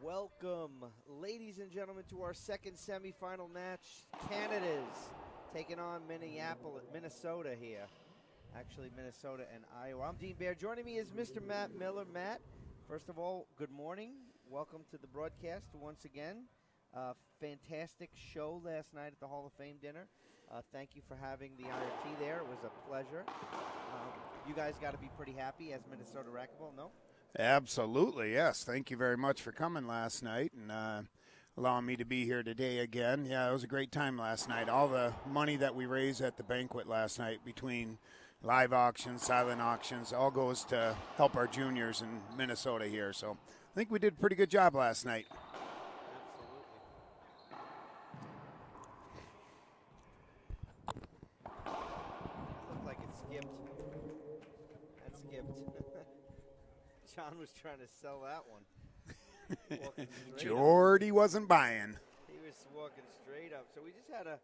Welcome, ladies and gentlemen, to our second semifinal match. Canada's taking on Minnesota here. Actually, Minnesota and Iowa. I'm Dean Baer. Joining me is Mr. Matt Miller. Matt, first of all, good morning. Welcome to the broadcast once again. Fantastic show last night at the Hall of Fame dinner. Thank you for having the IRT there. It was a pleasure. You guys got to be pretty happy as Minnesota Racquetball, no? Absolutely, yes. Thank you very much for coming last night and allowing me to be here today again. Yeah, it was a great time last night. All the money that we raised at the banquet last night between live auctions, silent auctions, all goes to help our juniors in Minnesota here. So I think we did a pretty good job last night. Looked like it skipped. That skipped. John was trying to sell that one. Jordy wasn't buying. He was walking straight up. So we just had a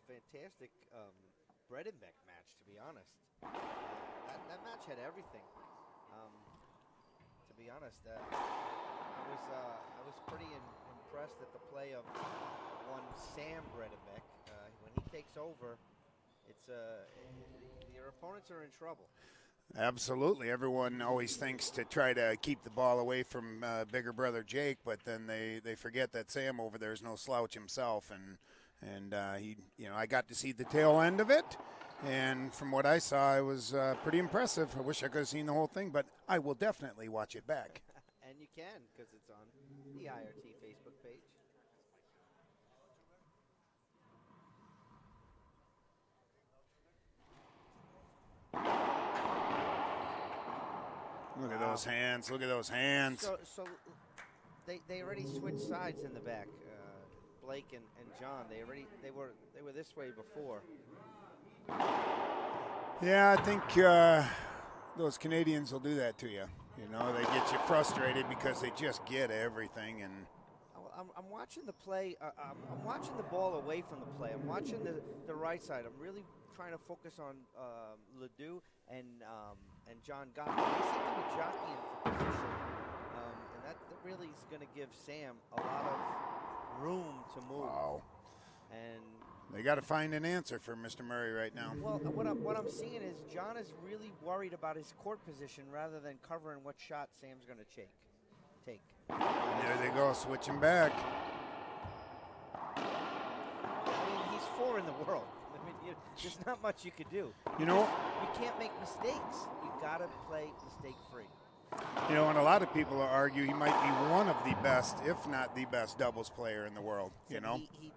fantastic Bredenbeck match, to be honest. That match had everything. To be honest, I was pretty impressed at the play of one Sam Bredenbeck. When he takes over, your opponents are in trouble. Absolutely. Everyone always thinks to try to keep the ball away from bigger brother Jake, but then they forget that Sam over there is no slouch himself, and he, I got to see the tail end of it, and from what I saw, it was pretty impressive. I wish I could have seen the whole thing, but I will definitely watch it back. And you can, because it's on the IRT Facebook page. Look at those hands. Look at those hands. So they already switched sides in the back. Blake and John. They were this way before. Yeah, I think those Canadians will do that to you. They get you frustrated because they just get everything. And I'm watching the play. I'm watching the ball away from the play. I'm watching the right side. I'm really trying to focus on Ledoux and John Goth. They seem to be jockeying for position, and that really is going to give Sam a lot of room to move. Wow. And they got to find an answer for Mr. Murray right now. Well, what I'm seeing is John is really worried about his court position rather than covering what shot Sam's going to take. And there they go, switching back. I mean, he's 4 in the world. I mean, there's not much you could do. You know, you can't make mistakes. You got to play mistake-free. And a lot of people argue he might be one of the best, if not the best, doubles player in the world. He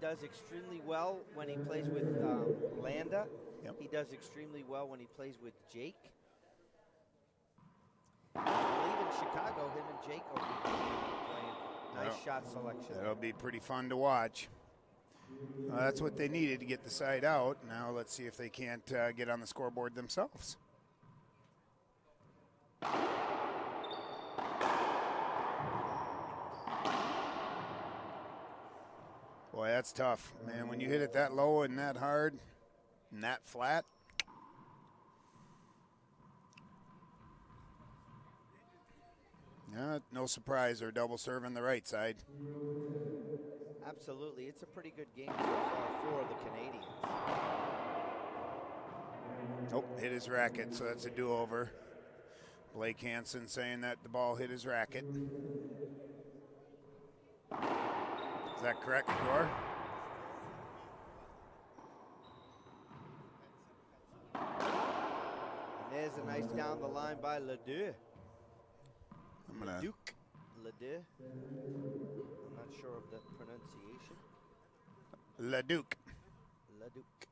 does extremely well when he plays with Landa. Yep. He does extremely well when he plays with Jake. I believe in Chicago, him and Jake will be playing nice shot selection. That'll be pretty fun to watch. That's what they needed to get the side out. Now let's see if they can't get on the scoreboard themselves. Boy, that's tough, man. When you hit it that low and that hard and that flat. Yeah, no surprise, they're double serving the right side. Absolutely. It's a pretty good game so far for the Canadians. Oh, hit his racket, so that's a do-over. Blake Hanson saying that the ball hit his racket. Is that correct, Cor? And there's a nice down the line by Ledoux. Leduc. Ledoux. I'm not sure of the pronunciation. Leduc. Leduc.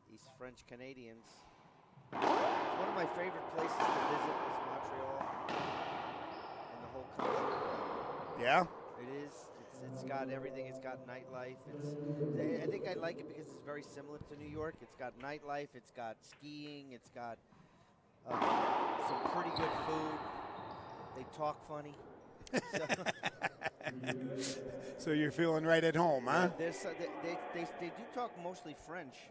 These French Canadians. It's one of my favorite places to visit is Montreal and the whole country. Yeah? It is. It's got everything. It's got nightlife. I think I like it because it's very similar to New York. It's got nightlife. It's got skiing. It's got some pretty good food. They talk funny. So you're feeling right at home, huh? They do talk mostly French,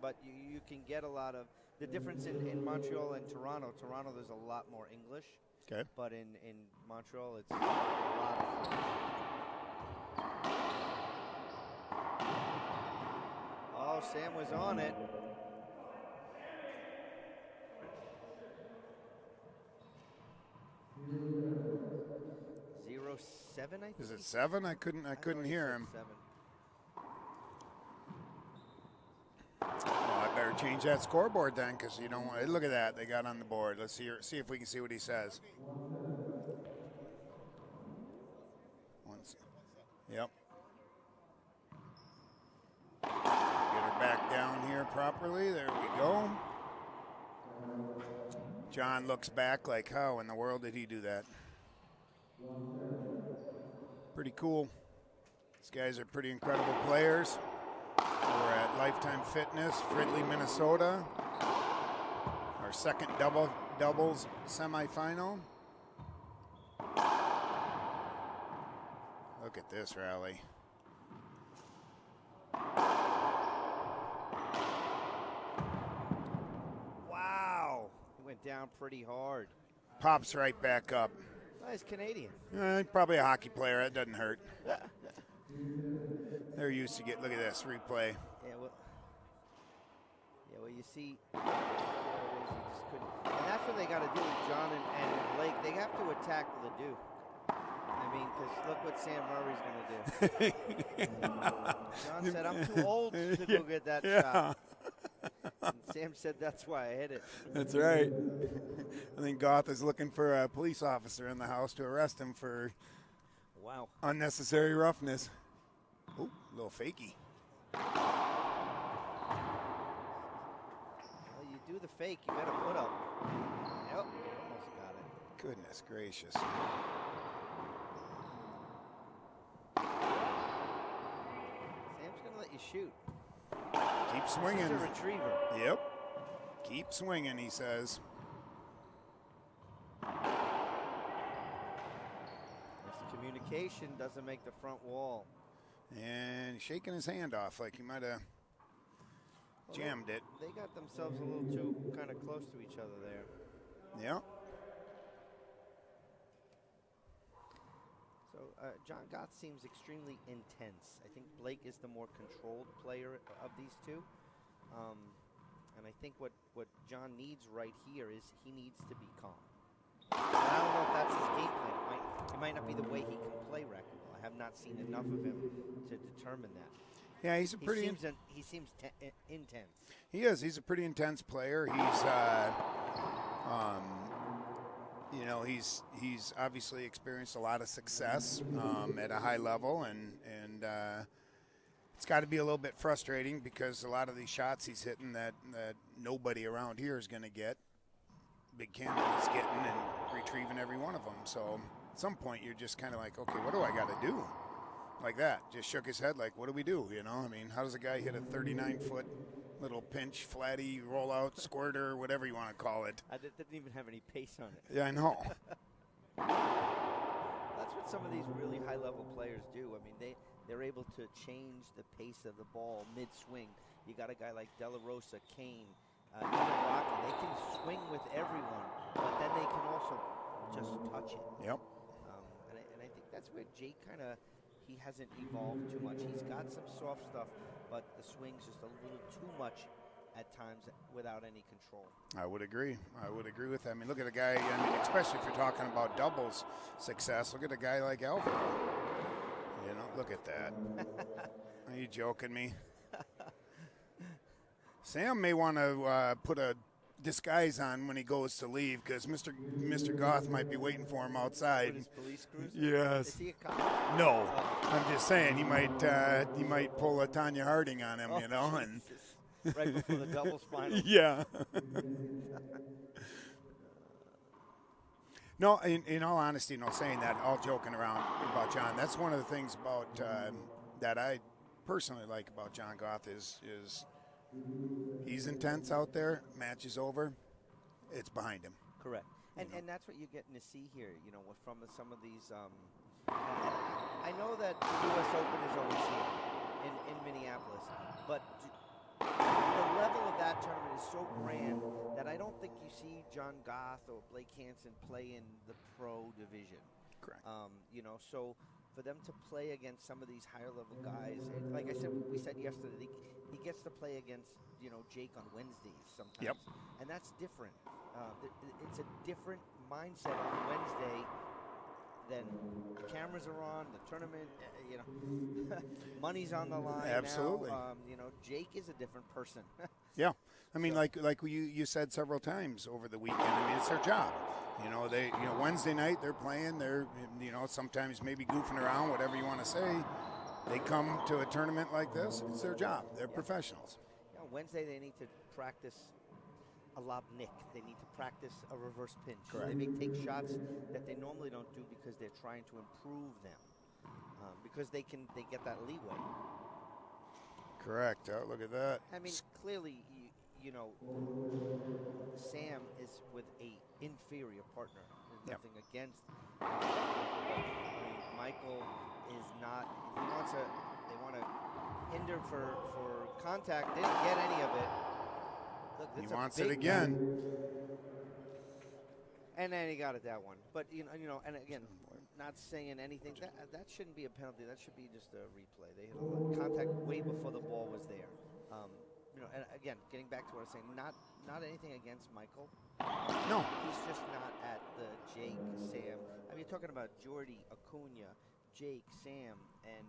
but you can get a lot of the difference in Montreal and Toronto. Toronto, there's a lot more English. Okay. But in Montreal, it's a lot of French. Oh, Sam was on it. Seven, I think. Is it 7? I couldn't hear him. 7. Well, I better change that scoreboard then, because you don't want. Look at that, they got on the board. Let's see if we can see what he says. Yep. Get her back down here properly. There we go. John looks back like, how in the world did he do that? Pretty cool. These guys are pretty incredible players. We're at Lifetime Fitness, Fridley, Minnesota. Our second doubles semifinal. Look at this rally. Wow. He went down pretty hard. Pops right back up. He's Canadian. Probably a hockey player. That doesn't hurt. They're used to get. Look at this replay. Yeah, well, you see, there it is. He just couldn't. And that's what they got to do, John and Blake. They have to attack Ledoux. I mean, because look what Sam Murray's going to do. John said, "I'm too old to go get that shot." And Sam said, "That's why I hit it." That's right. I think Goth is looking for a police officer in the house to arrest him for unnecessary roughness. Oh, a little fakey. Well, you do the fake, you better put up. Yep, almost got it. Goodness gracious. Sam's going to let you shoot. Keep swinging. He's a retriever. Yep. Keep swinging, he says. Communication doesn't make the front wall. And shaking his hand off like he might have jammed it. They got themselves a little too kind of close to each other there. Yeah. So John Goth seems extremely intense. I think Blake is the more controlled player of these two. And I think what John needs right here is he needs to be calm. But I don't know if that's his game plan. It might not be the way he can play racquetball. I have not seen enough of him to determine that. Yeah, he's a pretty. He seems intense. He is. He's a pretty intense player. He's, he's obviously experienced a lot of success at a high level, and it's got to be a little bit frustrating because a lot of these shots he's hitting that nobody around here is going to get. Big Canada's getting and retrieving every one of them. So at some point you're just kind of like, okay, what do I got to do? Like that. Just shook his head like, what do we do? You know, I mean, how does a guy hit a 39-foot little pinch, flatty, rollout, squirter, whatever you want to call it? It didn't even have any pace on it. Yeah, I know. That's what some of these really high-level players do. I mean, they're able to change the pace of the ball mid-swing. You got a guy like De La Rosa, Kane, even Rocky. They can swing with everyone, but then they can also just touch it. Yep. And I think that's where Jake he hasn't evolved too much. He's got some soft stuff, but the swing's just a little too much at times without any control. I would agree. I would agree with that. I mean, look at a guy, especially if you're talking about doubles success, look at a guy like Alvaro. You know, look at that. Are you joking me? Sam may want to put a disguise on when he goes to leave because Mr. Goth might be waiting for him outside. With his police cruiser? Yes. Is he a cop? No. I'm just saying he might pull a Tanya Harding on him, you know. And right before the doubles final. Yeah. No, in all honesty, saying that, all joking around about John, that's one of the things about that I personally like about John Goth is he's intense out there. Match is over. It's behind him. Correct. And that's what you're getting to see here, from some of these. I know that the U.S. Open is always here in Minneapolis, but the level of that tournament is so grand that I don't think you see John Goth or Blake Hansen play in the pro division. Correct. You know, so for them to play against some of these higher level guys, like I said, we said yesterday, he gets to play against, you know, Jake on Wednesdays sometimes. Yep. And that's different. It's a different mindset on Wednesday than the cameras are on, the tournament, you know, money's on the line. Absolutely. Now. You know, Jake is a different person. Yeah. I mean, So- like you said several times over the weekend, I mean, it's their job. You know, Wednesday night they're playing, they're, you know, sometimes maybe goofing around, whatever you want to say. They come to a tournament like this, it's their job. They're professionals. You know, Wednesday they need to practice a lob nick. They need to practice a reverse pinch. Correct. They may take shots that they normally don't do because they're trying to improve them. Because they get that leeway. Correct. Oh, look at that. I mean, clearly, you know, Sam is with a inferior partner. There's Yep. nothing against. I mean, Michael is not. They want to hinder for contact. Didn't get any of it. Look, He that's a wants big it again. And then he got it that one. But you know, and again, not saying anything. That shouldn't be a penalty. That should be just a replay. They hit a contact way before the ball was there. You know, and again, getting back to what I was saying, not anything against Michael. No. He's just not at the Jake, Sam. I mean, you're talking about Jordy, Acuna, Jake, Sam, and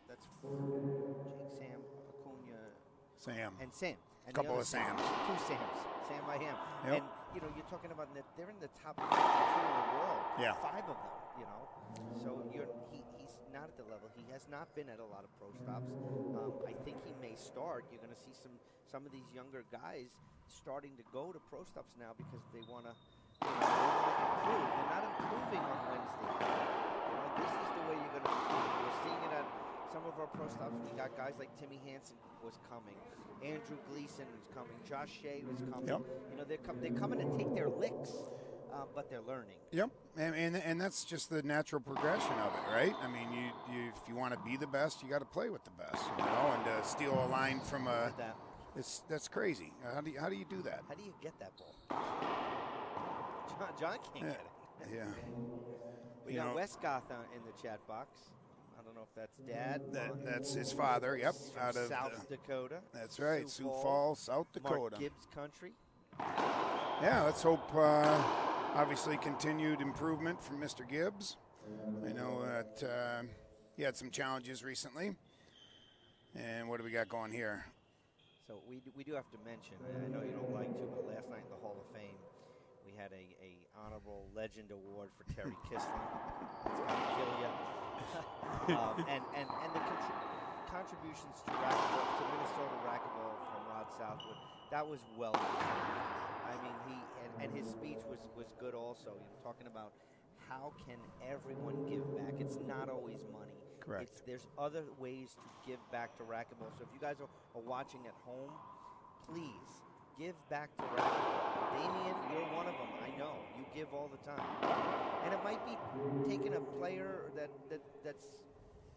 that's Jake, Sam, Acuna, Sam. and Sam. And A couple the of other Sams. Two Sams. Sam by him. Yep. And, you know, you're talking about they're in the top 52 in the world. Yeah. 5 of them, you know. So he's not at the level. He has not been at a lot of pro stops. I think he may start. You're going to see some of these younger guys starting to go to pro stops now because they want to improve. They're not improving on Wednesday. You know, this is the way you're going to improve. We're seeing it at some of our pro stops. We got guys like Timmy Hansen was coming. Andrew Gleason was coming. Josh Shea was coming. Yep. You know, they're coming to take their licks, but they're learning. Yep, and that's just the natural progression of it, right? I mean, you if you want to be the best, you got to play with the best, you know. And steal a line from a, that's crazy. How do you do that? How do you get that ball? John can't get it. Yeah. We got Westgoth in the chat box. I don't know if that's Dad. That's his father. Yep, out of South Dakota. That's right, Sioux Falls, South Dakota. Mark Gibbs country. Yeah, let's hope. Obviously, continued improvement from Mr. Gibbs. I know that he had some challenges recently. And what do we got going here? So we do have to mention. I know you don't like to, but last night in the Hall of Fame, we had a honorable legend award for Terry Kislin. It's gonna kill you. and the contributions to racquetball, to Minnesota racquetball from Rod Southwood, that was well done. I mean, and his speech was good also. You know, talking about how can everyone give back. It's not always money. Correct. There's other ways to give back to racquetball. So if you guys are watching at home, please give back to racquetball. Damien, you're one of them. I know. You give all the time. And it might be taking a player that's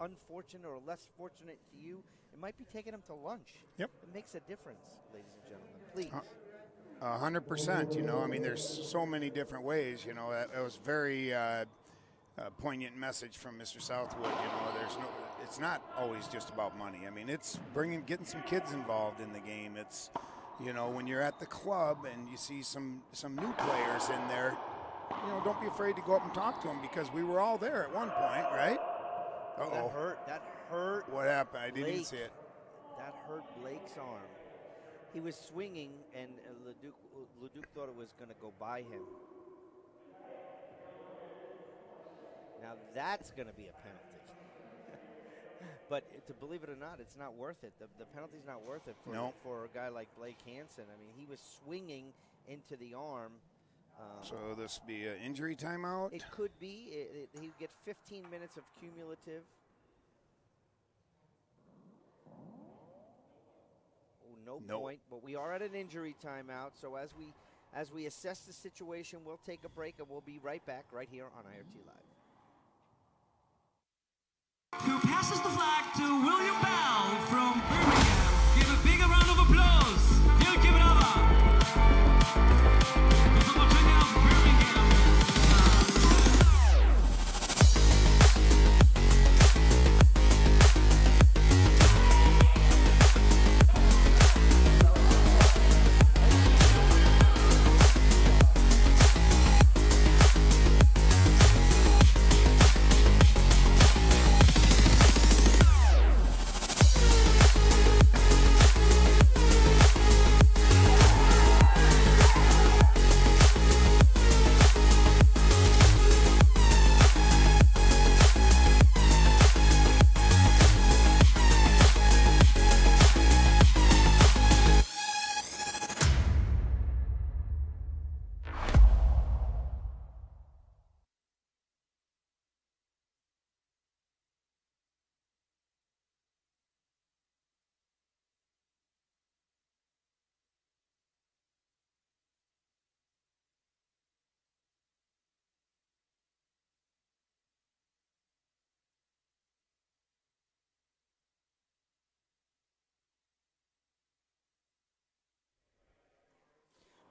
unfortunate or less fortunate to you. It might be taking them to lunch. Yep. It makes a difference, ladies and gentlemen. Please. 100%. You know, I mean, there's so many different ways. You know, it was very poignant message from Mr. Southwood. You know, it's not always just about money. I mean, it's getting some kids involved in the game. It's, you know, when you're at the club and you see some new players in there, you know, don't be afraid to go up and talk to them because we were all there at one point, right? Uh-oh. That hurt. What happened? I didn't even Blake. see it. That hurt Blake's arm. He was swinging, and Leduc thought it was going to go by him. Now that's going to be a penalty. But to believe it or not, it's not worth it. The penalty's not worth it for a guy like Blake Hansen. I mean, he was swinging into the arm. So this would be an injury timeout? It could be. He would get 15 minutes of cumulative. No point, but we are at an injury timeout. So as we assess the situation, we'll take a break and we'll be right back right here on IRT Live. Who passes the flag to William Bell from Birmingham.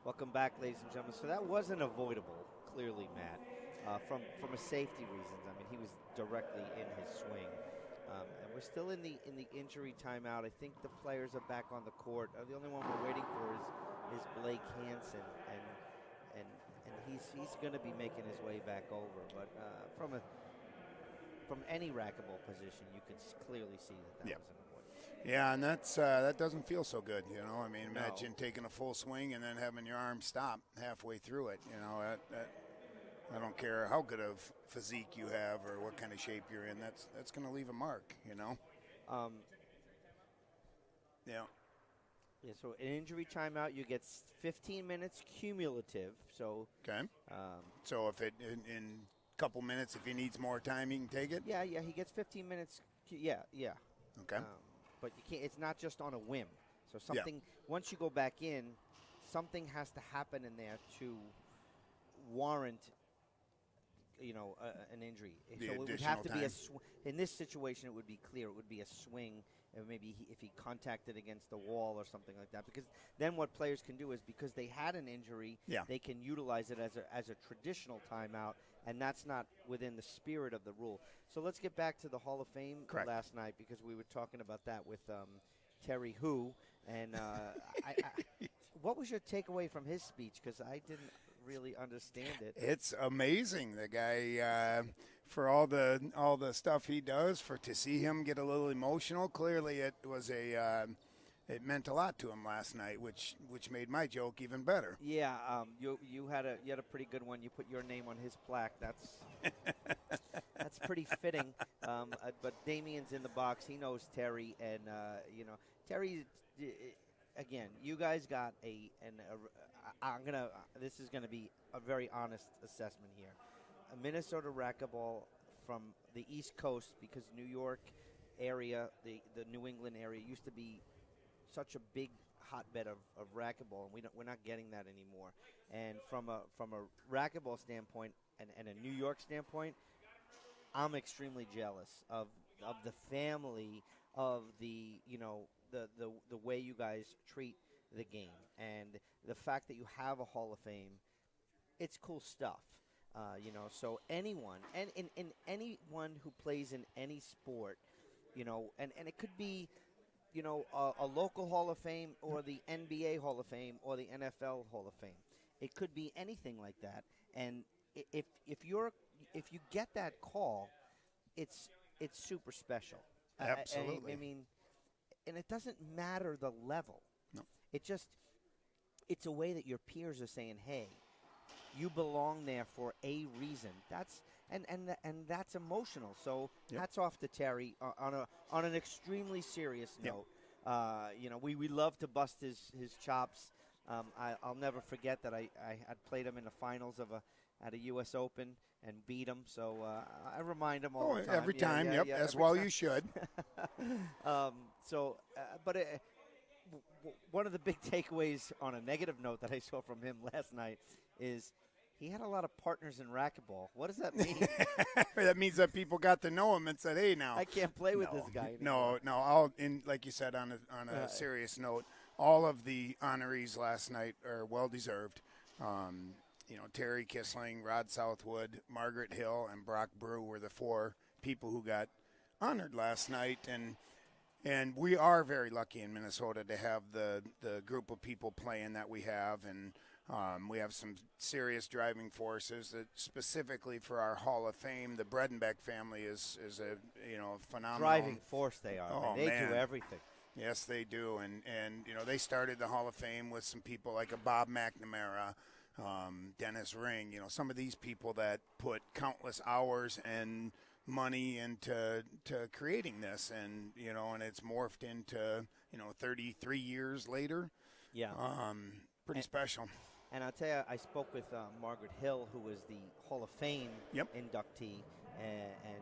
Welcome back, ladies and gentlemen. So that wasn't avoidable, clearly, Matt, from a safety reasons. I mean, he was directly in his swing, and we're still in the injury timeout. I think the players are back on the court. The only one we're waiting for is Blake Hansen, and he's going to be making his way back over. But from any racquetball position, you could clearly see that was an avoidance. Yeah, and that doesn't feel so good, you know. I mean, imagine No. taking a full swing and then having your arm stop halfway through it. You know, I don't care how good of physique you have or what kind of shape you're in. That's going to leave a mark, you know. Yeah. Yeah. So an injury timeout, you get 15 minutes cumulative. So. Okay. So if in a couple minutes, if he needs more time, he can take it. Yeah. He gets 15 minutes. Yeah. Okay. But you can't. It's not just on a whim. So something once you go back in, something has to happen in there to warrant, an injury. So it would have to be in this situation. It would be clear. It would be a swing. Maybe if he contacted against the wall or something like that. Because then what players can do is, because they had an injury, they can utilize it as a traditional timeout, and that's not within the spirit of the rule. So let's get back to the Hall of Fame last night, because we were talking about that with Terry Hu. And what was your takeaway from his speech? Because I didn't really understand it. It's amazing, the guy, for all the stuff he does, to see him get a little emotional. Clearly, it was it meant a lot to him last night, which made my joke even better. Yeah, you had a pretty good one. You put your name on his plaque. That's pretty fitting. But Damien's in the box. He knows Terry, and Terry. Again, you guys got this is gonna be a very honest assessment here. A Minnesota racquetball from the East Coast, because New York area, the New England area used to be such a big hotbed of racquetball, and we're not getting that anymore. And from a racquetball standpoint and a New York standpoint, I'm extremely jealous of the family, of the way you guys treat the game, and the fact that you have a Hall of Fame. It's cool stuff. So anyone and in anyone who plays in any sport, and it could be, a local Hall of Fame, or the NBA Hall of Fame, or the NFL Hall of Fame. It could be anything like that. And if you get that call, it's super special. Absolutely. I mean, and it doesn't matter the level. No. It's a way that your peers are saying, hey, you belong there for a reason. That's that's emotional. So hats off to Terry on an extremely serious note. We love to bust his chops. I'll never forget that I had played him in the finals at a U.S. Open and beat him. So I remind him all the time. Every time, as well you should. One of the big takeaways on a negative note that I saw from him last night is he had a lot of partners in racquetball. What does that mean? That means that people got to know him and said, "Hey, now I can't play with this guy anymore." No. Like you said, on a serious note, all of the honorees last night are well deserved. Terry Kissling, Rod Southwood, Margaret Hill, and Brock Brew were the four people who got honored last night, and we are very lucky in Minnesota to have the group of people playing that we have, and we have some serious driving forces that specifically for our Hall of Fame. The Bredenbeck family is a phenomenal driving force. They are. Oh, they man. do everything. Yes, they do, and they started the Hall of Fame with some people like a Bob McNamara, Dennis Ring. Some of these people that put countless hours and money into creating this, and it's morphed into 33 years later. Yeah, pretty special. And I'll tell you, I spoke with Margaret Hill, who was the Hall of Fame inductee, and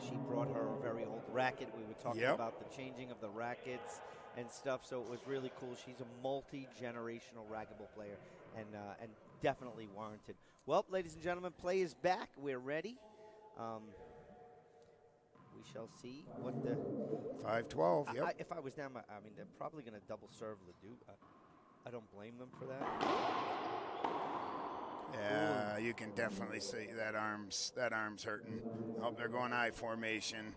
she brought her very old racket. We were talking about the changing of the rackets and stuff, so it was really cool. She's a multi-generational racquetball player, and definitely warranted. Well, ladies and gentlemen, play is back. We're ready. We shall see what the 5-12. Yep. If I was down, they're probably going to double serve Leduc. I don't blame them for that. Yeah, you can definitely see that arm's hurting. Oh, they're going I formation.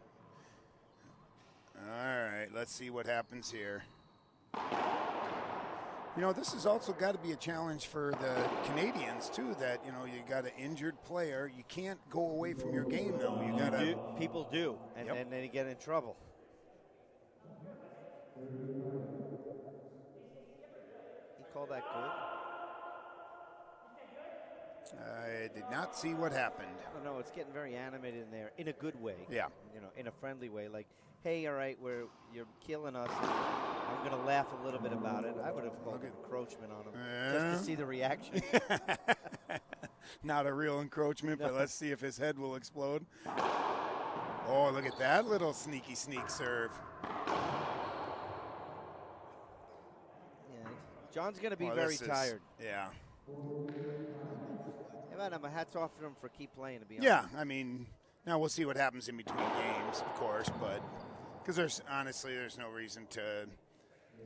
All right, let's see what happens here. You know, this has also got to be a challenge for the Canadians too. That you got an injured player. You can't go away from your game though. You got to. People do, and Yep. then they get in trouble. He called that good. I did not see what happened. No, it's getting very animated in there, in a good way. Yeah. In a friendly way. Like, hey, all right, you're killing us. I'm going to laugh a little bit about it. I would have called encroachment on him just to see the reaction. Not a real encroachment, but let's see if his head will explode. Oh, look at that little sneak serve. Yeah, John's going to be very tired. Yeah. My hat's off to him for keep playing, to be honest. Yeah, I mean, now we'll see what happens in between games, of course, but because there's no reason to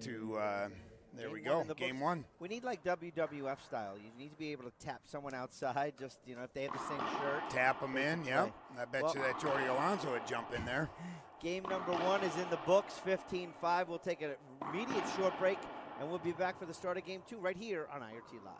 there we go, game one. We need like WWF style. You need to be able to tap someone outside, just, if they have the same shirt. Tap them in, yeah. I bet you that Jordy Alonso would jump in there. Game number one is in the books, 15-5. We'll take an immediate short break, and we'll be back for the start of game two right here on IRT Live.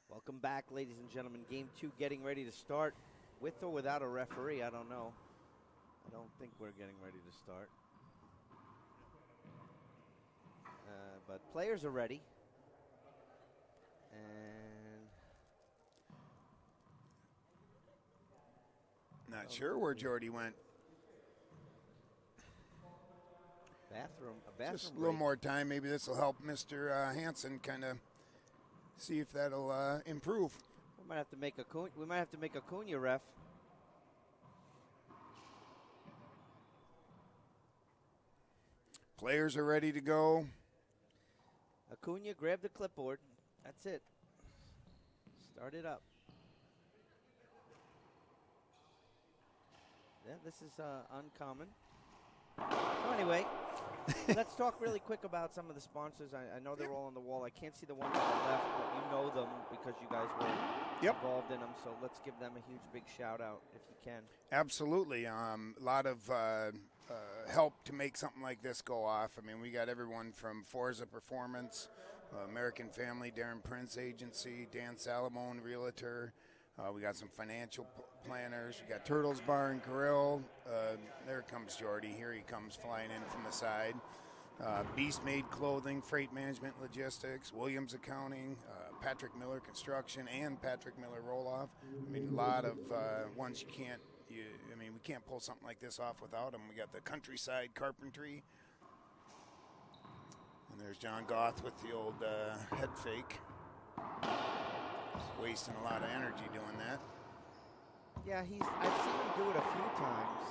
Welcome back, ladies and gentlemen. Game two getting ready to start with or without a referee. I don't know. I don't think we're getting ready to start. But players are ready. And not sure where Jordy went. Bathroom Just a little more time. Maybe this will help Mr. Hanson kind of see if that'll improve. We might have to make Acuna ref. Players are ready to go. Acuna, grab the clipboard. That's it. Start it up. Yeah, this is uncommon. So anyway, let's talk really quick about some of the sponsors. I know they're all on the wall. I can't see the ones on the left, but you know them because you guys were involved in them. So let's give them a huge, big shout out if you can. Absolutely. A lot of help to make something like this go off. I mean, we got everyone from Forza Performance, American Family, Darren Prince Agency, Dan Salamone, Realtor. We got some financial planners. We got Turtles Bar and Grill. There comes Jordy. Here he comes flying in from the side. Beast Made Clothing, Freight Management Logistics, Williams Accounting, Patrick Miller Construction, and Patrick Miller Roll-Off. I mean, a lot of ones we can't pull something like this off without them. We got the Countryside Carpentry. And there's John Goth with the old head fake. Wasting a lot of energy doing that. Yeah, I've seen him do it a few times.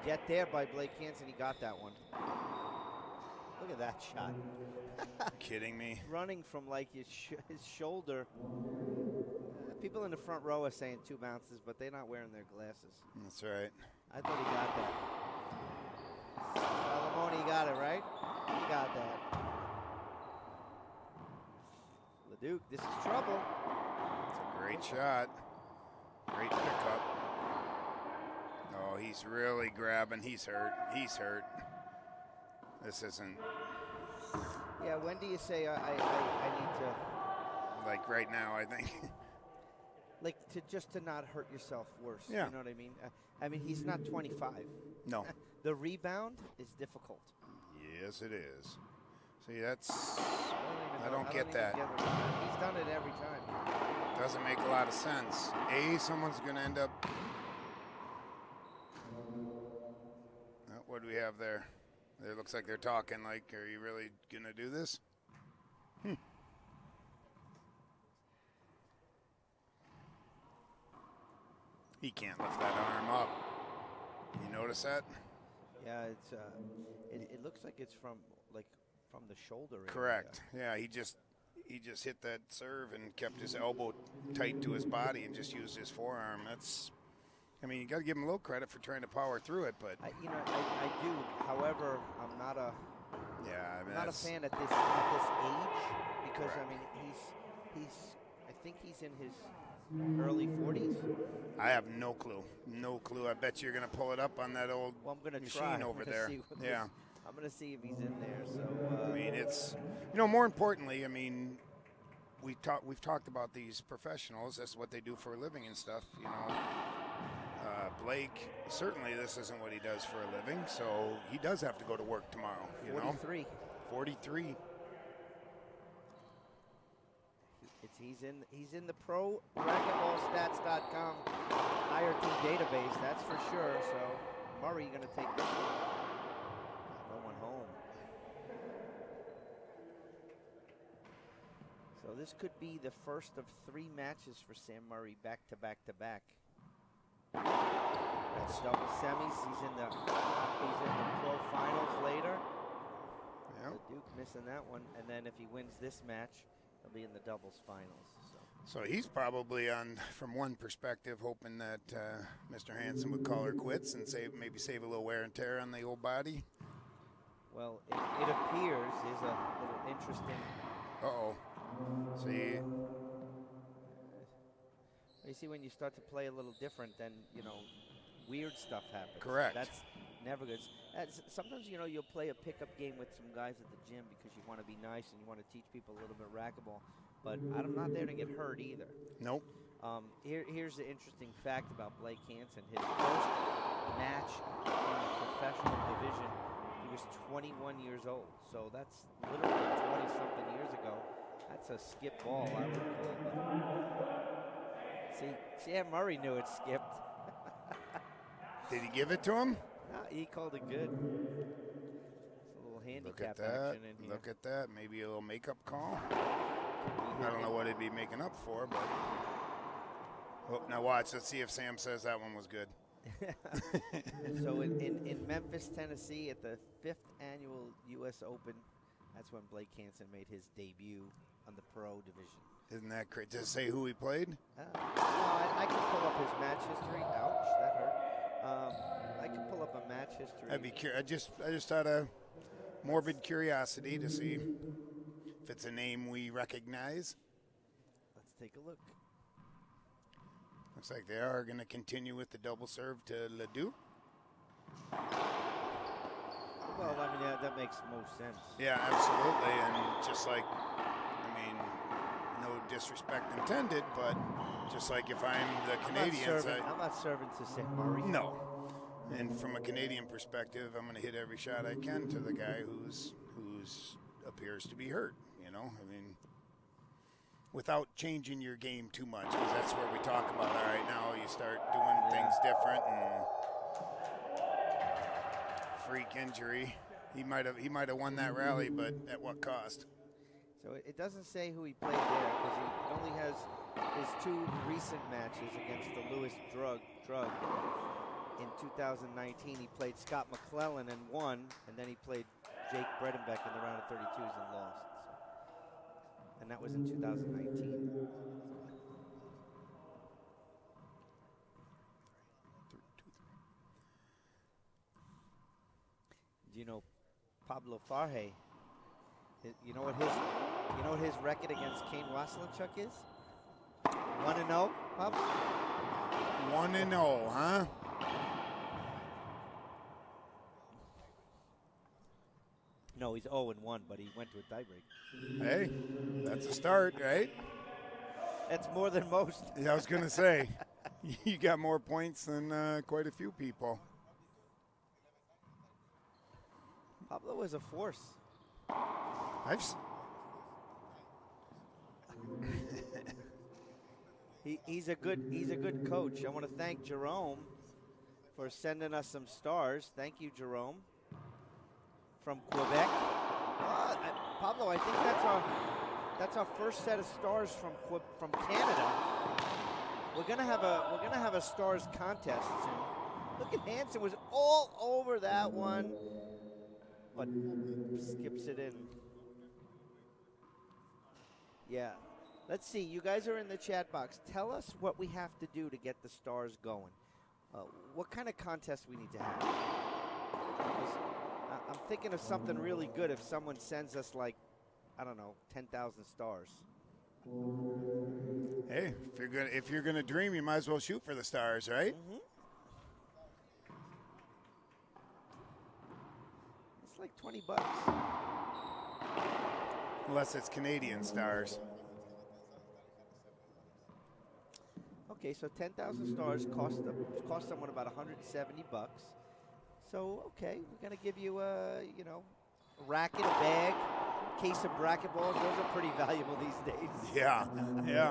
Get there by Blake Hansen. He got that one. Look at that shot. Kidding me? Running from like his shoulder. People in the front row are saying 2 bounces, but they're not wearing their glasses. That's right. I thought he got that. Salamone got it, right? He got that. Leduc, this is trouble. It's a great shot. Great pickup. Oh, he's really grabbing. He's hurt. He's hurt. This isn't. Yeah, when do you say I need to? Like right now, I think. Like just to not hurt yourself worse. Yeah. You know what I mean? I mean, he's not 25. No. The rebound is difficult. Yes, it is. See, that's. I don't don't get that. He's done it every time. Doesn't make a lot of sense. Someone's going to end up. What do we have there? It looks like they're talking like, are you really going to do this? He can't lift that arm up. You notice that? Yeah, it's it looks like it's from the shoulder. Correct. Yeah, he just hit that serve and kept his elbow tight to his body and just used his forearm. I mean, you got to give him a little credit for trying to power through it, but I do. However, I'm not a not a fan at this age because Correct. I mean I think he's in his early 40s. I have no clue. No clue. I bet you're going to pull it up on that old machine over there. Yeah. I'm going to see if he's in there. So I mean, it's more importantly, I mean, we've talked about these professionals. That's what they do for a living and stuff. Blake, certainly this isn't what he does for a living, so he does have to go to work tomorrow. 43. 43. He's in the pro racquetballstats.com IRT database, that's for sure. So Murray going to take this one. Going home. So this could be the first of 3 matches for Sam Murray back to back to back. That's double semis. He's in the pro finals later. Yep. Duke missing that one, and then if he wins this match, he'll be in the doubles finals. So he's probably from one perspective, hoping that Mr. Hanson would call her quits and maybe save a little wear and tear on the old body. Well, it appears is a little interesting. Uh-oh. See. You see, when you start to play a little different, then weird stuff happens. Correct. That's never good. Sometimes you'll play a pickup game with some guys at the gym because you want to be nice and you want to teach people a little bit of racquetball. But I'm not there to get hurt either. Nope. Here's the interesting fact about Blake Hanson. His first match in the professional division, he was 21 years old. So that's literally 20-something years ago. That's a skip ball, I would call it. See, Sam Murray knew it skipped. Did he give it to him? No, he called it good. It's a little handicap action in here. Look at that. Maybe a little makeup call. I don't know what he'd be making up for, but. Oh, now watch. Let's see if Sam says that one was good. So in Memphis, Tennessee, at the 5th annual U.S. Open, that's when Blake Hanson made his debut on the pro division. Isn't that great? Does it say who he played? No, I can pull up his match history. Ouch, that hurt. I can pull up a match history. I'd be curious. I just out of morbid curiosity to see if it's a name we recognize. Let's take a look. Looks like they are going to continue with the double serve to Leduc. Well, I mean, that makes most sense. Yeah, absolutely. And just like, no disrespect intended, but just like if I'm the Canadians. I'm not serving to St. Murray. No. And from a Canadian perspective, I'm going to hit every shot I can to the guy who's appears to be hurt, without changing your game too much, because that's where we talk about, all right, now you start doing things different and freak injury. He might have won that rally, but at what cost? So it doesn't say who he played there because he only has his 2 recent matches against the Lewis Drug. In 2019, he played Scott McClellan and won, and then he played Jake Bredenbeck in the round of 32s and lost. And that was in 2019. Do you know Pablo Farhe? You know what his record against Kane Waslinchuk is? 1-0, Pablo? 1-0, huh? No, he's 0-1, but he went to a tiebreak. Hey, that's a start, right? That's more than most. Yeah, I was going to say, you got more points than quite a few people. Pablo is a force. He's a good coach. I want to thank Jerome for sending us some stars. Thank you, Jerome, from Quebec. Pablo, I think that's our first set of stars from Canada. We're gonna have a stars contest soon. Look at Hanson, was all over that one, but skips it in. Yeah. Let's see. You guys are in the chat box. Tell us what we have to do to get the stars going. What kind of contest we need to have? Because I'm thinking of something really good if someone sends us, like, I don't know, 10,000 stars. Hey, if you're gonna dream, you might as well shoot for the stars, right? Mm-hmm. It's like $20. Unless it's Canadian stars. Okay, so 10,000 stars cost someone about $170. So okay, we're gonna give you a racket, a bag, case of racquetballs. Those are pretty valuable these days. Yeah.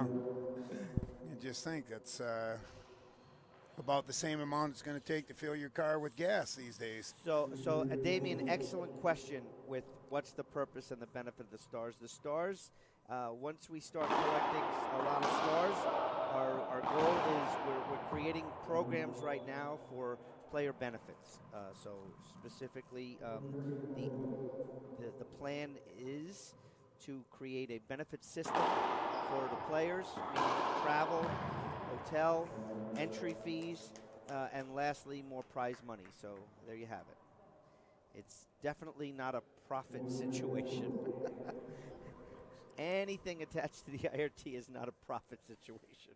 You just think that's about the same amount it's going to take to fill your car with gas these days. So Damien, excellent question with what's the purpose and the benefit of the stars. The stars, once we start collecting a lot of stars, our goal is we're creating programs right now for player benefits. So specifically, the plan is to create a benefit system for the players, meaning travel, hotel, entry fees, and lastly, more prize money. So there you have it. It's definitely not a profit situation. Anything attached to the IRT is not a profit situation.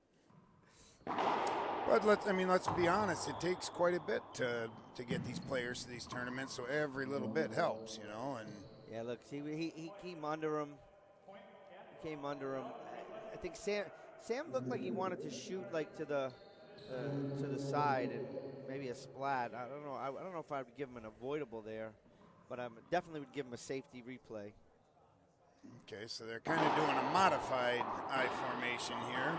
But let's be honest. It takes quite a bit to get these players to these tournaments. So every little bit helps, And yeah, look, see, he came under him. I think Sam looked like he wanted to shoot like to the side and maybe a splat. I don't know. I don't know if I would give him an avoidable there, but I definitely would give him a safety replay. Okay, so they're kind of doing a modified I formation here.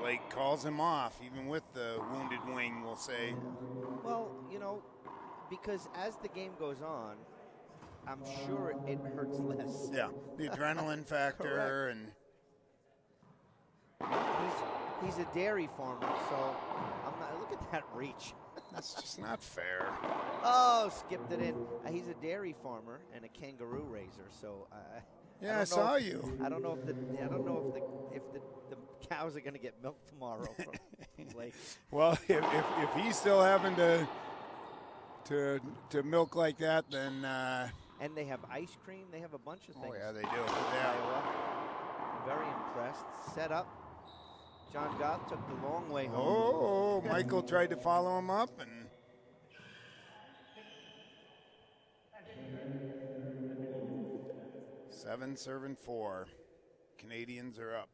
Blake calls him off, even with the wounded wing, we'll say. Well, because as the game goes on, I'm sure it hurts less. Yeah, the adrenaline factor. And he's a dairy farmer, so look at that reach. That's just not fair. Oh, skipped it in. He's a dairy farmer and a kangaroo raiser, so yeah, I saw you. I don't know if the cows are going to get milked tomorrow from Blake. Well, if he's still having to milk like that, then and they have ice cream. They have a bunch of things. Oh yeah, they do. Yeah. Very impressed. Set up. John Goth took the long way home. Oh, Michael tried to follow him up and. Seven serving 4. Canadians are up.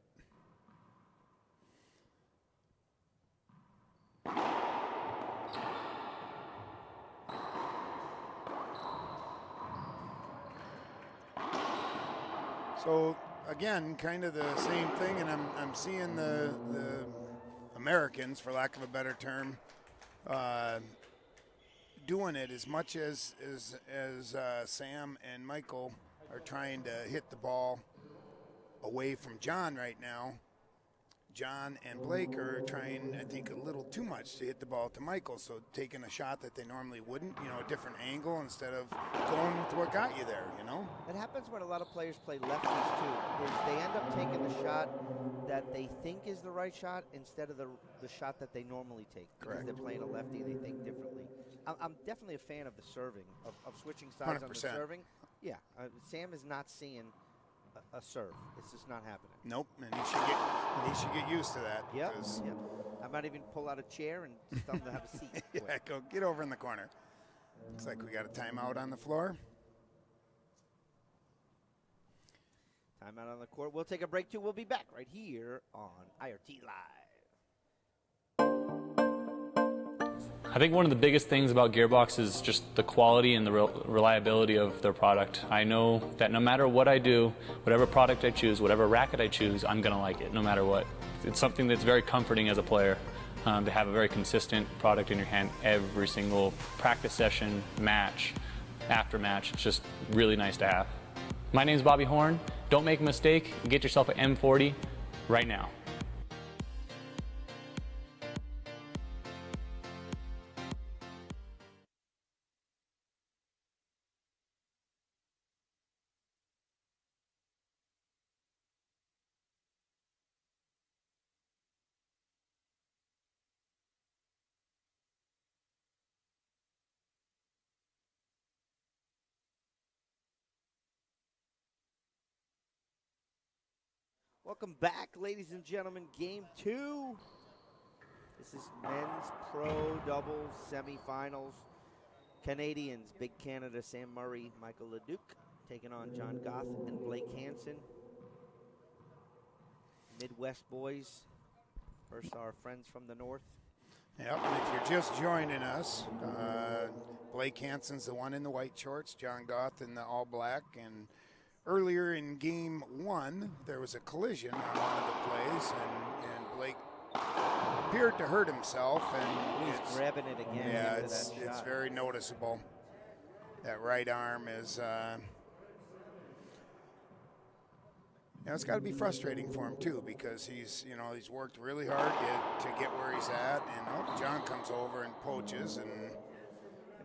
So again, kind of the same thing, and I'm seeing the Americans, for lack of a better term, doing it as much as Sam and Michael are trying to hit the ball away from John right now. John and Blake are trying, I think, a little too much to hit the ball to Michael, so taking a shot that they normally wouldn't, a different angle instead of going with what got you there, It happens when a lot of players play lefties, too, is they end up taking the shot that they think is the right shot instead of the shot that they normally take. Correct. Because they're playing a lefty, they think differently. I'm definitely a fan of the serving, of switching sides 100%. on the serving. Yeah, Sam is not seeing a serve. It's just not happening. Nope, and he should get used to that. Yep. I might even pull out a chair and tell him to have a seat. Yeah, go get over in the corner. Looks like we got a timeout on the floor. Timeout on the court. We'll take a break, too. We'll be back right here on IRT Live. I think one of the biggest things about Gearbox is just the quality and the reliability of their product. I know that no matter what I do, whatever product I choose, whatever racket I choose, I'm going to like it no matter what. It's something that's very comforting as a player to have a very consistent product in your hand every single practice session, match, after match. It's just really nice to have. My name is Bobby Horn. Don't make a mistake. Get yourself an M40 right now. Welcome back, ladies and gentlemen. Game 2. This is men's pro doubles semifinals. Canadians, Big Canada, Sam Murray, Michael-Leduc, taking on John Goth and Hanson. Midwest boys versus our friends from the north. Yep, and if you're just joining us, Hanson's the one in the white shorts, John Goth in the all black, and earlier in game 1, there was a collision on one of the plays, and Blake appeared to hurt himself. And he's grabbing it again. Yeah, it's very noticeable. That right arm is, it's got to be frustrating for him too, because he's worked really hard to get where he's at, and John comes over and poaches and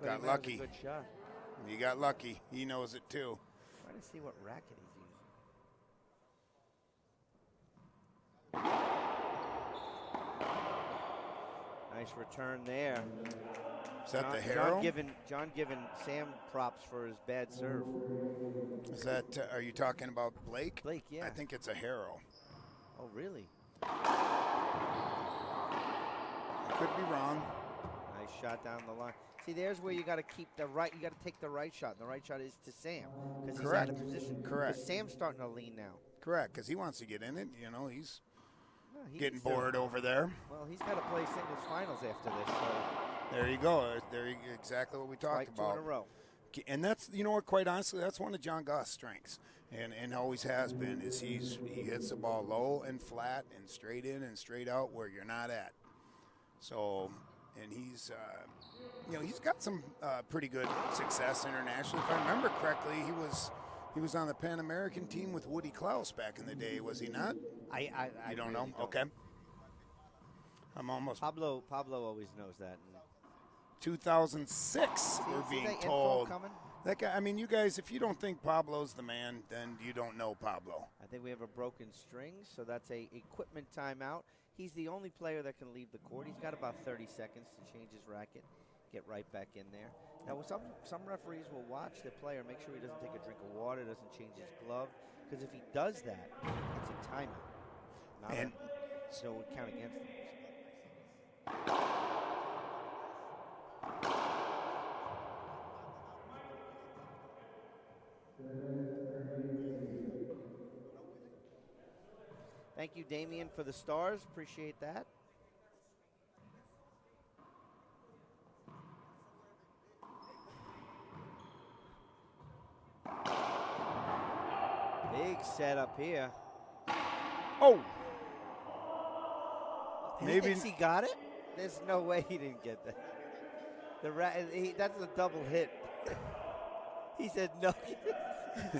got lucky. Good shot. He got lucky. He knows it too. Trying to see what racket he's using. Nice return there. Is that the Harrow? John giving Sam props for his bad serve. Is that, are you talking about Blake? Blake, yeah. I think it's a Harrow. Oh, really? I could be wrong. Nice shot down the line. See, there's where you got to keep the right. You got to take the right shot. And the right shot is to Sam because he's out of position. Correct. Sam's starting to lean now. Correct, because he wants to get in it. He's getting bored over there. Well, he's got to play singles finals after this. So. There you go. Exactly what we talked about. 2 in a row. And that's, what, quite honestly, that's one of John Goth's strengths, and always has been, is he hits the ball low and flat and straight in and straight out where you're not at. So, and he's got some pretty good success internationally. If I remember correctly, he was on the Pan American team with Woody Klaus back in the day, was he not? I don't really know. Don't. Okay. I'm almost. Pablo always knows that. 2006, we're being told. That guy. I mean, you guys, if you don't think Pablo's the man, then you don't know Pablo. I think we have a broken string, so that's a equipment timeout. He's the only player that can leave the court. He's got about 30 seconds to change his racket, get right back in there. Now, some referees will watch the player, make sure he doesn't take a drink of water, doesn't change his glove, because if he does that, it's a timeout. So it would count against him. Thank you, Damien, for the stars. Appreciate that. Big setup here. Oh! He thinks he got it? There's no way he didn't get that. That's a double hit. He said no.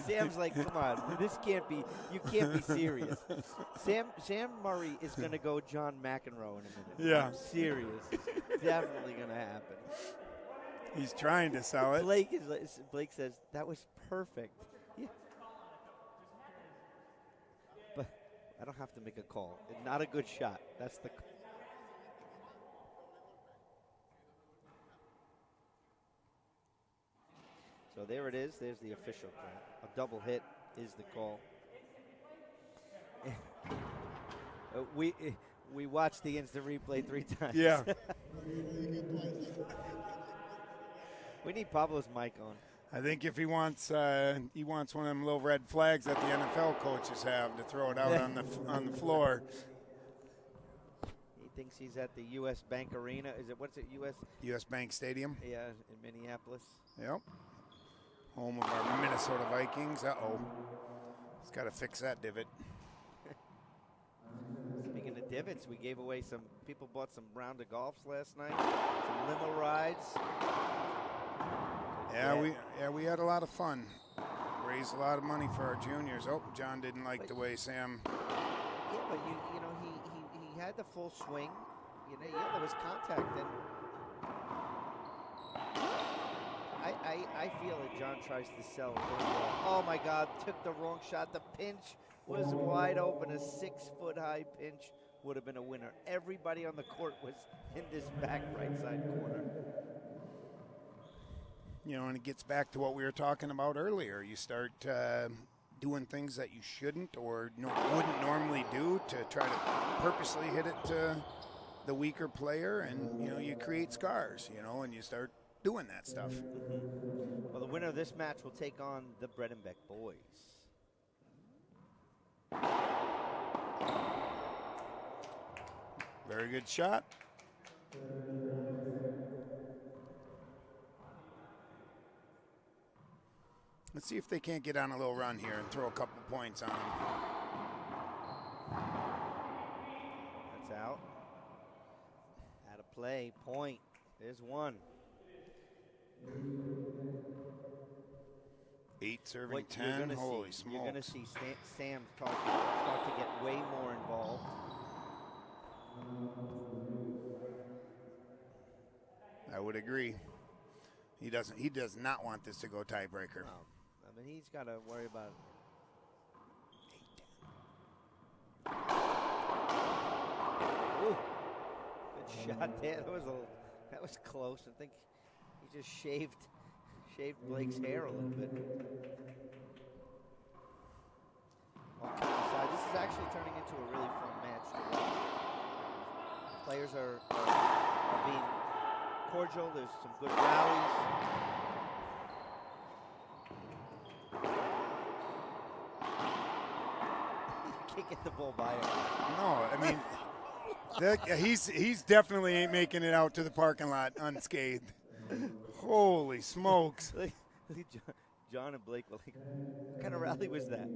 Sam's like, come on, this can't be. You can't be serious. Sam Murray is going to go John McEnroe in a minute. Yeah, I'm serious. Definitely going to happen. He's trying to sell it. Blake says that was perfect. Yeah. But I don't have to make a call. Not a good shot. That's the. So there it is. There's the official call. A double hit is the call. We watched the instant replay 3 times. Yeah. We need Pablo's mic on. I think if he wants one of them little red flags that the NFL coaches have to throw it out on the floor. He thinks he's at the U.S. Bank Arena. What's it, U.S. Bank Stadium. Yeah, in Minneapolis. Yep. Home of our Minnesota Vikings. Uh-oh. He's got to fix that divot. Speaking of divots, we gave away people bought some round of golfs last night, some limo rides. Yeah, we had a lot of fun. Raised a lot of money for our juniors. Oh, John didn't like the way Sam. Yeah, but you know he had the full swing. You know, yeah, there was contact, and I feel that John tries to sell. Oh my God, took the wrong shot. The pinch was wide open. A 6-foot-high pinch would have been a winner. Everybody on the court was in this back right side corner. You know, and it gets back to what we were talking about earlier. You start doing things that you shouldn't or wouldn't normally do to try to purposely hit it to the weaker player, and, you know, you create scars, you know, and you start doing that stuff. Mm-hmm. Well, the winner of this match will take on the Bredenbeck boys. Very good shot. Let's see if they can't get on a little run here and throw a couple points on them. That's out. Out of play, point. There's one. 8 serving 10. Holy smokes. You're going to see Sam start to get way more involved. I would agree. He does not want this to go tiebreaker. No. I mean, he's got to worry about it. Ooh, good shot there. That was close. I think he just shaved Blake's hair a little bit. On the side, this is actually turning into a really fun match to watch. Players are being cordial. There's some good rallies. Can't get the ball by him. No, I mean, he's definitely ain't making it out to the parking lot unscathed. Holy smokes. Look, John and Blake were like, what kind of rally was that?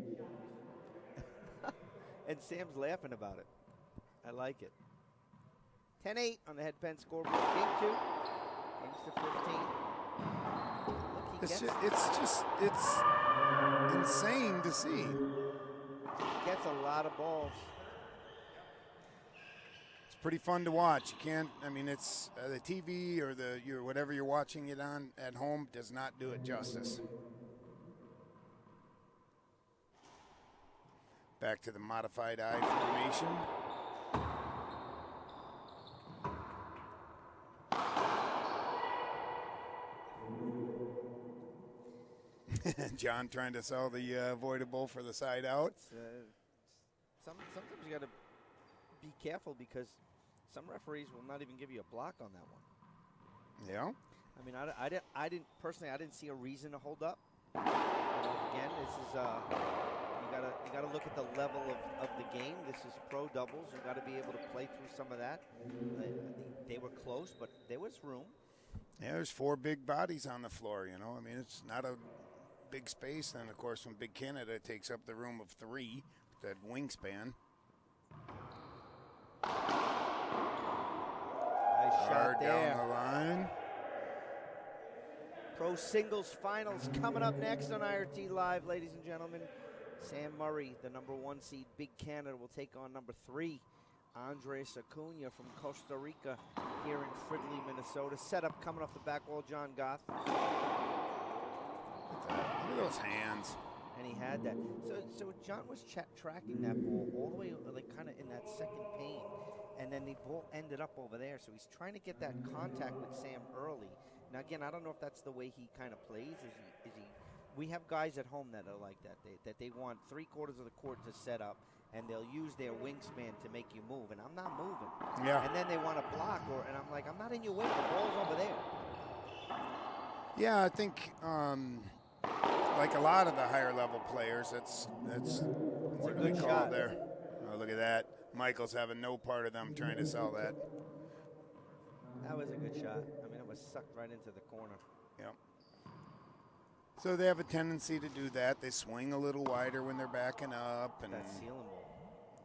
And Sam's laughing about it. I like it. 10-8 on the Headpen scoreboard. Game 2. Games to 15. Look, It's insane to see. He gets a lot of balls. It's pretty fun to watch. You can't, I mean, it's the TV or whatever you're watching it on at home does not do it justice. Back to the modified I formation. John trying to sell the avoidable for the side out. Sometimes you got to be careful because some referees will not even give you a block on that one. Yeah. I mean, I didn't personally. I didn't see a reason to hold up. Again, this is you gotta look at the level of the game. This is pro doubles. You got to be able to play through some of that. They were close, but there was room. Yeah, there's 4 big bodies on the floor. You know, I mean, it's not a big space. Then, of course, when Big Canada takes up the room of 3, that wingspan. Nice shot there. Down the line. Pro Singles Finals coming up next on IRT Live, ladies and gentlemen. Sam Murray, the number 1 seed, Big Canada, will take on number 3, Andres Acuna from Costa Rica here in Fridley, Minnesota. Setup coming off the back wall, John Goth. Look at those hands. And he had that. So John was tracking that ball all the way, like kind of in that second pane. And then the ball ended up over there. So he's trying to get that contact with Sam early. Now, again, I don't know if that's the way he kind of plays. Is he? We have guys at home that are like that. They want 3/4 of the court to set up, and they'll use their wingspan to make you move. And I'm not moving. Yeah. And then they want to block, and I'm like, I'm not in your way. The ball's over there. Yeah, I think like a lot of the higher level players, that's a what do good we call shot. it there? Oh, look at that. Michael's having no part of them trying to sell that. That was a good shot. I mean, it was sucked right into the corner. Yep. So they have a tendency to do that. They swing a little wider when they're backing up, and That ceiling ball.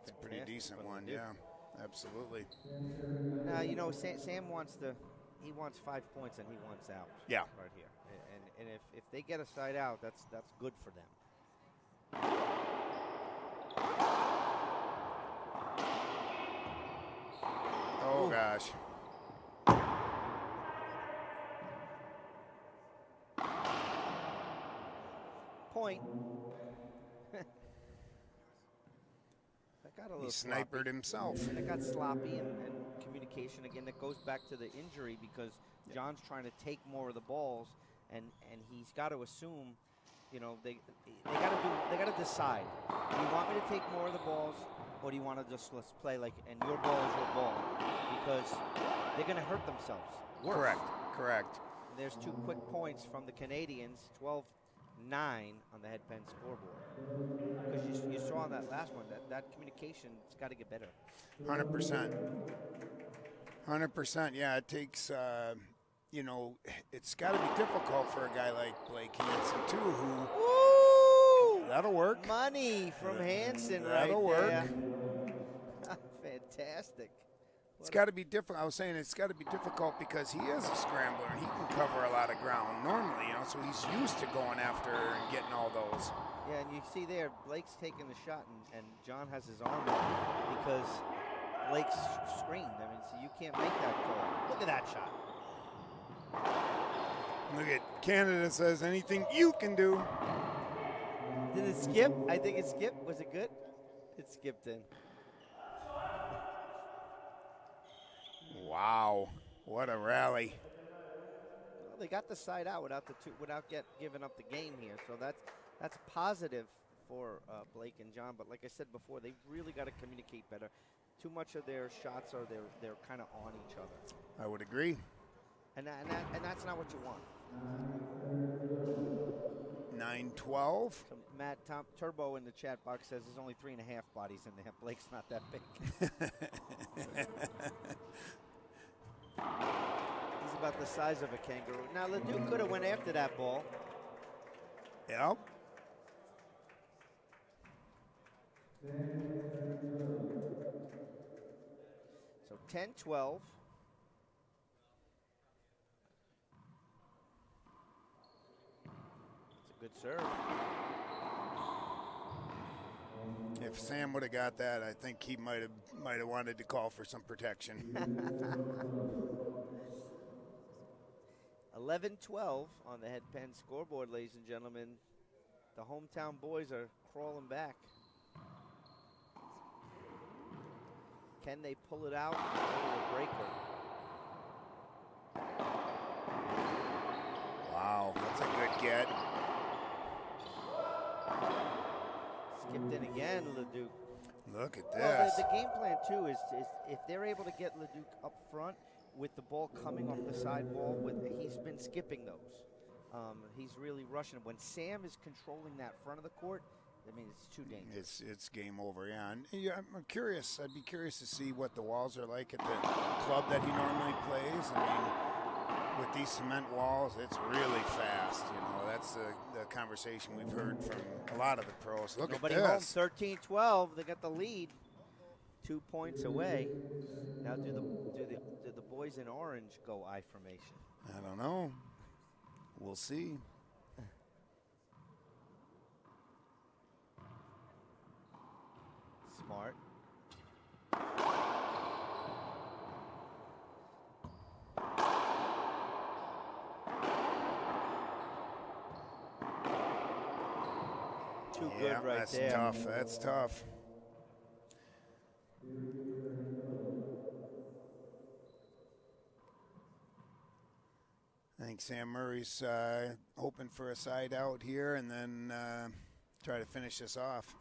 it's a pretty decent Fantastic what one. they did. Yeah, absolutely. Now, you know, Sam wants he wants 5 points and he wants out. Yeah. Right here. And if they get a side out, that's good for them. Oh, gosh. Point. That got a little He snipered himself. And it got sloppy and communication again. That goes back to the injury because John's trying to take more of the balls, and he's got to assume, you know, they got to decide. Do you want me to take more of the balls, or do you want to just let's play like and your ball is your ball, because they're going to hurt themselves. Worse. Correct. And there's 2 quick points from the Canadians, 12-9 on the head pen scoreboard. Because you saw on that last one that communication's got to get better. 100%. 100%. Yeah, it takes. You know, it's got to be difficult for a guy like Blake Hansen too, who. Woo! That'll work. Money from Hansen right That'll work. there. Fantastic. It's got to be different. I was saying it's got to be difficult because he is a scrambler and he can cover a lot of ground normally, you know, so he's used to going after and getting all those. Yeah, and you see there, Blake's taking the shot, and John has his arm up because Blake's screened. I mean, so you can't make that call. Look at that shot. Look at Canada says anything you can do. Did it skip? I think it skipped. Was it good? It skipped in. Wow, what a rally. Well, they got the side out without giving up the game here, so that's positive for Blake and John. But like I said before, they've really got to communicate better. Too much of their shots are they're kind of on each other. I would agree. And that's not what you want. 9-12. So Matt Turbo in the chat box says there's only 3.5 bodies in there. Blake's not that big. He's about the size of a kangaroo. Now Leduc could have went after that ball. Yep. So 10-12. Good serve. If Sam would have got that, I think he might have wanted to call for some protection. 11-12 on the head pen scoreboard, ladies and gentlemen. The hometown boys are crawling back. Can they pull it out? Or breaker? Wow, that's a good get. Skipped in again, Leduc. Look at Well, this. the game plan, too, is if they're able to get Leduc up front with the ball coming off the side wall, he's been skipping those. He's really rushing. When Sam is controlling that front of the court, I mean, it's too dangerous. It's game over, yeah. And yeah, I'm curious. I'd be curious to see what the walls are like at the club that he normally plays. I mean, with these cement walls, it's really fast. You know, that's the conversation we've heard from a lot of the pros. Look Nobody at home, this. 13-12. They got the lead, 2 points away. Now, do the boys in orange go I formation? I don't know. We'll see. Smart. Too good right that's there. tough. That's tough. I think Sam Murray's hoping for a side out here and then try to finish this off.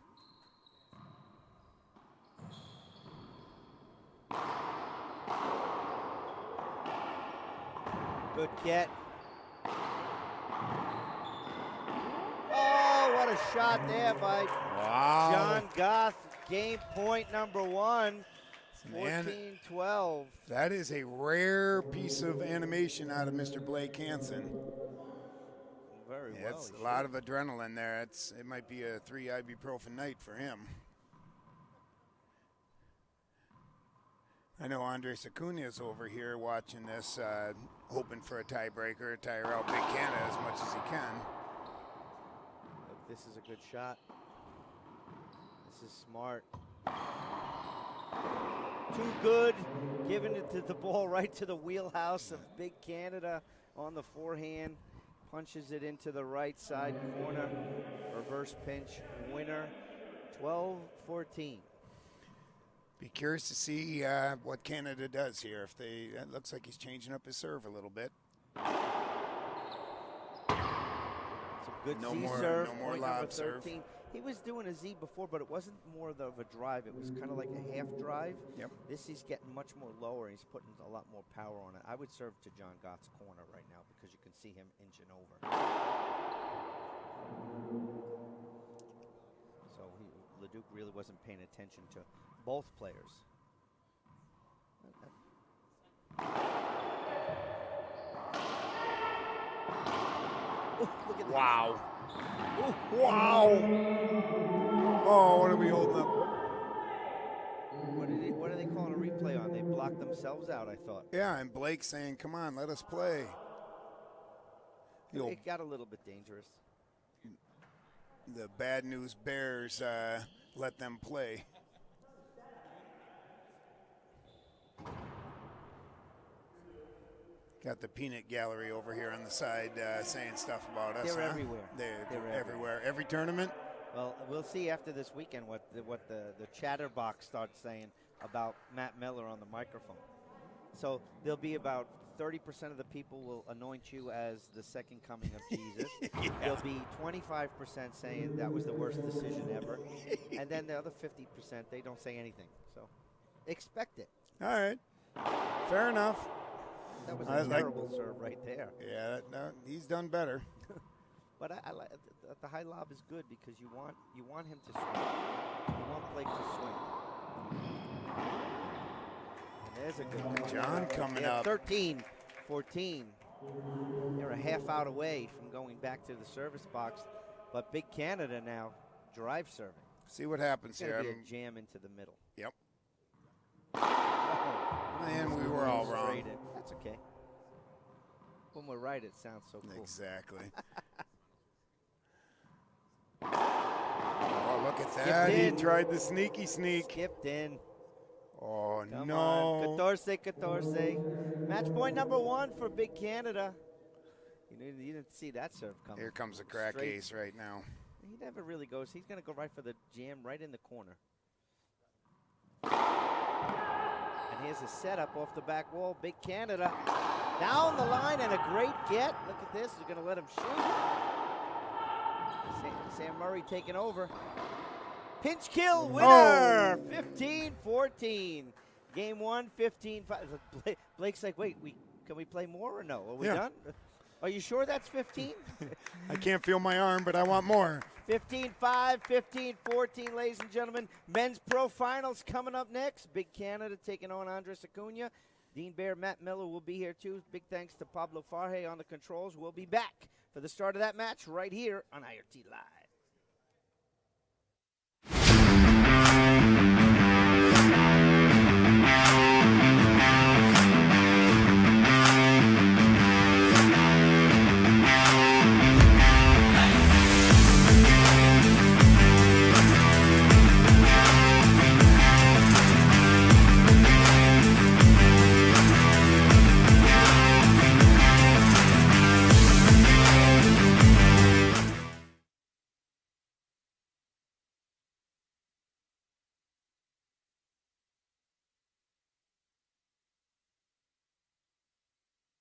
Good get. a shot there by John Goth. Game point number 1. 14-12. That is a rare piece of animation out of Mr. Blake Hansen. Very well. It's a lot of adrenaline there. It might be a 3 ibuprofen night for him. I know Andres Acuna's over here watching this, hoping for a tiebreaker, tire out Big Canada as much as he can. Look, this is a good shot. This is smart. Too good, giving it to the ball right to the wheelhouse of Big Canada on the forehand. Punches it into the right side corner. Reverse pinch winner, 12-14. Be curious to see what Canada does here. It looks like he's changing up his serve a little bit. It's a good Z serve. No more lob serve. He was doing a Z before, but it wasn't more of a drive. It was kind of like a half drive. Yep. This he's getting much more lower. He's putting a lot more power on it. I would serve to John Gott's corner right now because you can see him inching over. So Leduc really wasn't paying attention to both players. Ooh, look at Wow. Ooh, wow. Oh, what are we holding up? What are they calling a replay on? They blocked themselves out, I thought. Yeah, and Blake saying, come on, let us play. It got a little bit dangerous. The bad news bears let them play. Got the peanut gallery over here on the side saying stuff about us. They're everywhere. They're everywhere. Every tournament? Well, we'll see after this weekend what the chatterbox starts saying about Matt Miller on the microphone. So there'll be about 30% of the people will anoint you as the second coming of Jesus. Yeah. There'll be 25% saying that was the worst decision ever. And then the other 50%, they don't say anything. So expect it. All right. Fair enough. That was a terrible serve right there. Yeah, no, he's done better. But I like the high lob is good because you want him to swing. You want Blake to swing. And there's a good one. John coming up. 13-14. They're a half out away from going back to the service box. But Big Canada now drive serving. See what happens It's here. gonna be a jam into the middle. Yep. Man, we were all wrong. That's okay. When we're right, it sounds so cool. Exactly. Oh, look at that. He tried the sneaky sneak. Skipped in. Oh, Come no. on. 14. Match point number 1 for Big Canada. You didn't see that serve coming. Here comes a crack ace right now. He never really goes. He's going to go right for the jam right in the corner. And here's a setup off the back wall. Big Canada down the line and a great get. Look at this. He's going to let him shoot. Sam Murray taking over. Pinch kill winner. 15-14. Game 1, 15-5. Blake's like, wait, can we play more or no? Are we done? Are you sure that's 15? I can't feel my arm, but I want more. 15-5, 15-14, ladies and gentlemen. Men's Pro Finals coming up next. Big Canada taking on Andres Acuna. Dean Bear, Matt Miller will be here too. Big thanks to Pablo Farje on the controls. We'll be back for the start of that match right here on IRT Live.